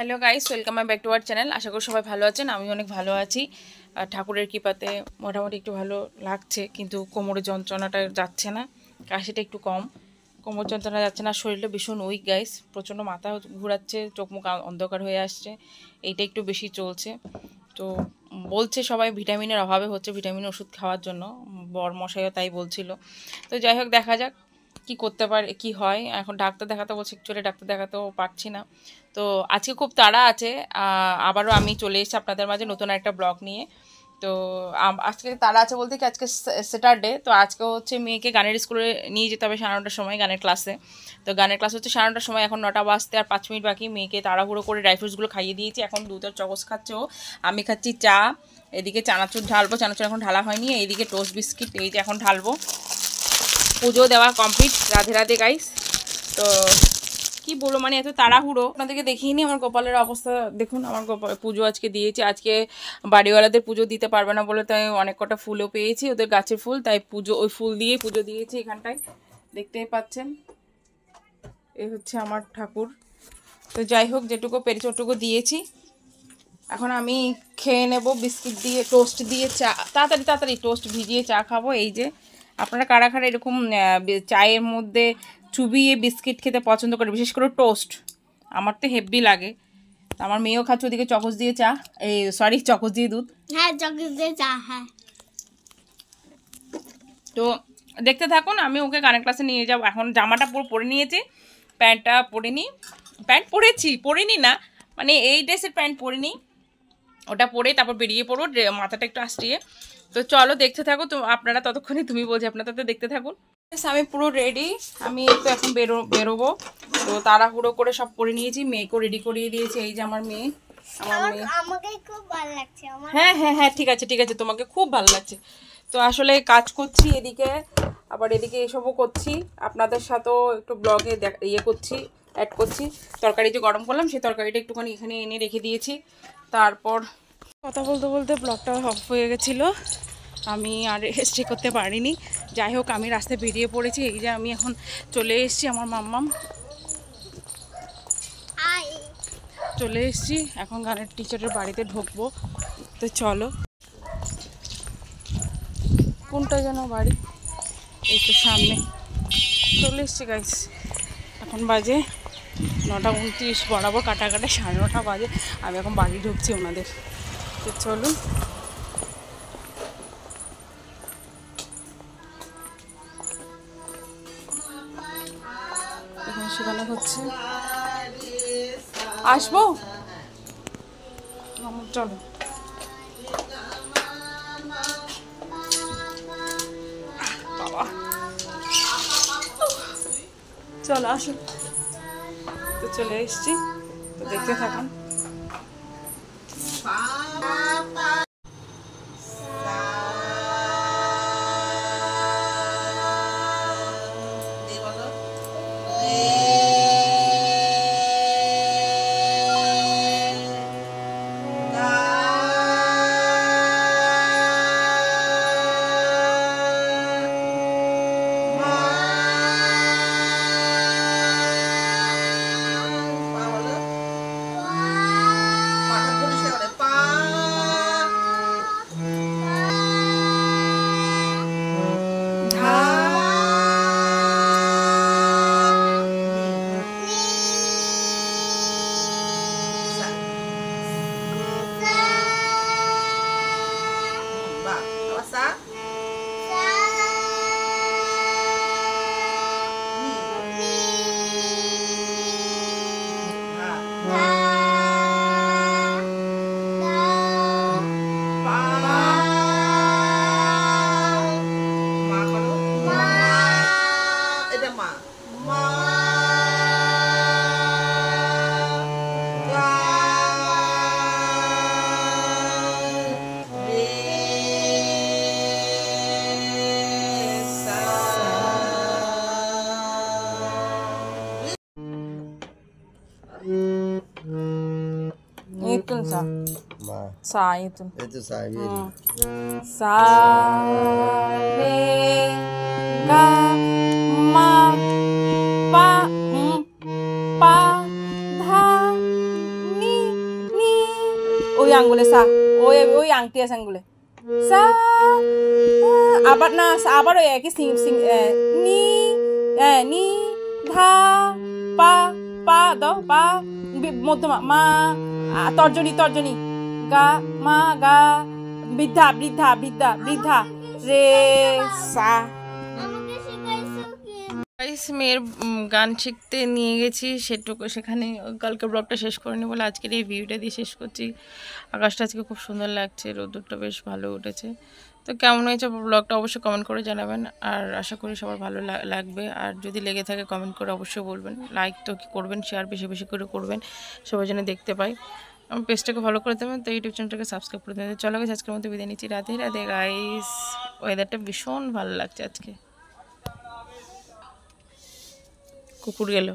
Hello guys, welcome back to our channel. আশা করি সবাই ভালো আছেন। আমি অনেক ভালো আছি। ঠাকুরের কৃপাতে মোটামুটি একটু ভালো লাগছে, কিন্তু কোমরের যন্ত্রণাটা যাচ্ছে না, কাশিটা একটু কম, কোমর যন্ত্রণা যাচ্ছে না। শরীরটা ভীষণ উইক গাইস, প্রচণ্ড মাথা ঘুরাচ্ছে, চোখ মুখ অন্ধকার হয়ে আসছে, এইটা একটু বেশি চলছে। তো বলছে সবাই ভিটামিনের অভাবে হচ্ছে, ভিটামিন ওষুধ খাওয়ার জন্য, বরমশাইও তাই বলছিল। তো যাই হোক, দেখা যাক কি করতে পারে, কি হয়। এখন ডাক্তার দেখাতে বলছে, অ্যাকচুয়ালি ডাক্তার দেখাতেও পারছি না। তো আজকে খুব তাড়া আছে, আবারও আমি চলে এসেছি আপনাদের মাঝে নতুন একটা ব্লগ নিয়ে। তো আজকে তাড়া আছে বলতে কি, আজকে স্যাটারডে, তো আজকে হচ্ছে মেয়েকে গানের স্কুলে নিয়ে যেতে হবে 9:30টার সময় গানের ক্লাসে। তো গানের ক্লাস হচ্ছে 9:30টার সময়, এখন 9টা বাজতে আর 5 মিনিট বাকি। মেয়েকে তাড়াহুড়ো করে ড্রাই ফ্রুটসগুলো খাইয়ে দিয়েছি, এখন দুধের চকস খাচ্ছে ও, আমি খাচ্ছি চা। এদিকে চানাচুর ঢালবো, চানাচুর এখন ঢালা হয়নি। এইদিকে টোস্ট বিস্কিট এই যে এখন ঢালবো। পুজো দেওয়া কমপ্লিট, রাধে রাধে গাইস। তো কি বলবো, মানে এত তাড়াহুড়ো, আপনাদেরকে দেখিয়ে নিই আমার গোপালের অবস্থা দেখুন। আমার গোপাল পুজো আজকে দিয়েছি, আজকে বাড়িওয়ালাদের পুজো দিতে পারবে না বলে তাই অনেক কটা ফুলও পেয়েছি, ওদের গাছের ফুল, তাই পুজো ওই ফুল দিয়ে পুজো দিয়েছি। এখানটায় দেখতেই পাচ্ছেন, এই হচ্ছে আমার ঠাকুর। তো যাই হোক, যেটুকু পেরেছি ওটুকু দিয়েছি। এখন আমি খেয়ে নেব বিস্কিট দিয়ে, টোস্ট দিয়ে চা, তাড়াতাড়ি তাড়াতাড়ি টোস্ট ভিজিয়ে চা খাবো। এই যে আপনারা কারা কারা এরকম চায়ের মধ্যে চুবিয়ে বিস্কিট খেতে পছন্দ করে, বিশেষ করে টোস্ট, আমার তো হেভি লাগে। আমার মেয়েও খাচ্ছে ওদিকে চকোস দিয়ে চা, এই সরি চকোস দিয়ে দুধ। হ্যাঁ, চকোস দিয়ে চা। হ্যাঁ, তো দেখতে থাকুন, আমি ওকে গানের ক্লাসে নিয়ে যাব। এখন জামাটা পুরো পরে নিয়েছি, প্যান্টটা পরিনি, প্যান্ট পরেছি, পরিনি না মানে এই ড্রেসের প্যান্ট পরিনি, ওটা পরে তারপর বেরিয়ে পড়বো, মাথাটা একটু আসটিয়ে। তো চলো দেখতে থাকো তো আপনারা, ততক্ষণে তুমি বলছি আপনারা তো দেখতে থাকুন। আমি পুরো রেডি, আমি তো এখন বেরোবো। তো তাড়াহুড়ো করে সব করে নিয়েছি, মেয়েকেও রেডি করিয়ে দিয়েছি। এই যে আমার মেয়ে, আমাকে খুব ভালো লাগছে। হ্যাঁ হ্যাঁ হ্যাঁ, ঠিক আছে ঠিক আছে, তোমাকে খুব ভালো লাগছে। তো আসলে কাজ করছি এদিকে, আবার এদিকে এসবও করছি, আপনাদের সাথেও একটু ব্লগে ইয়ে করছি, অ্যাড করছি। তরকারি যে গরম করলাম সেই তরকারিটা একটুখানি এখানে এনে রেখে দিয়েছি। তারপর কথা বলতে বলতে ব্লগটা অফ হয়ে গেছিলো, আমি আর স্টে করতে পারিনি। যাই হোক, আমি রাস্তায় বেরিয়ে পড়েছি। এই যে আমি এখন চলে এসেছি, আমার মাম্মাম চলে এসেছি, এখন গানের টিচারের বাড়িতে ঢুকবো। তো চলো, কোনটা যেন বাড়ি, এই তো সামনে চলে এসছি গাইস। এখন বাজে 9:29 বরাবর, কাটা 9:30 বাজে। আমি এখন বাড়ি ঢুকছি ওনাদের। তো চলুন, এখন সেখানে হচ্ছে, আসবো চলো। বাবা চলো আসো। তো চলে এসছি, তো দেখতে থাকুন। Itu sa. Sa itu. Itu saya. Sa re ga ma pa pa dha ni আঙ্গুলে সা, ওই ওই আংটি আছে আঙ্গুলে সা, আবার না আবার ওই একই সিং সিং নি নি ধা পা পা দাও পা মধ্যমা মা তর্জনী তর্জনী গা মা গা বৃদ্ধা বৃদ্ধা বৃদ্ধা বৃদ্ধা রে সা। গাইস মেয়ের গান শিখতে নিয়ে গেছি সেটুকু, সেখানে কালকে ব্লগটা শেষ করিনি বলে আজকের এই ভিডিওটা দিয়ে শেষ করছি। আকাশটা আজকে খুব সুন্দর লাগছে, রোদ্দুরটা বেশ ভালো উঠেছে। তো কেমন হয়েছে ব্লগটা অবশ্যই কমেন্ট করে জানাবেন, আর আশা করি সবার ভালো লাগবে। আর যদি লেগে থাকে কমেন্ট করে অবশ্যই বলবেন, লাইক তো কি করবেন, শেয়ার বেশি বেশি করে করবেন, সবাই যেন দেখতে পাই। আমার পেজটাকে ফলো করে দেবেন, তো ইউটিউব চ্যানেলটাকে সাবস্ক্রাইব করে দেবেন। চলো গাইস আজকের মতো বিদায় নিচ্ছি, রাধে রাধে গাইস। ওয়েদারটা ভীষণ ভালো লাগছে আজকে। কুকুর গেল।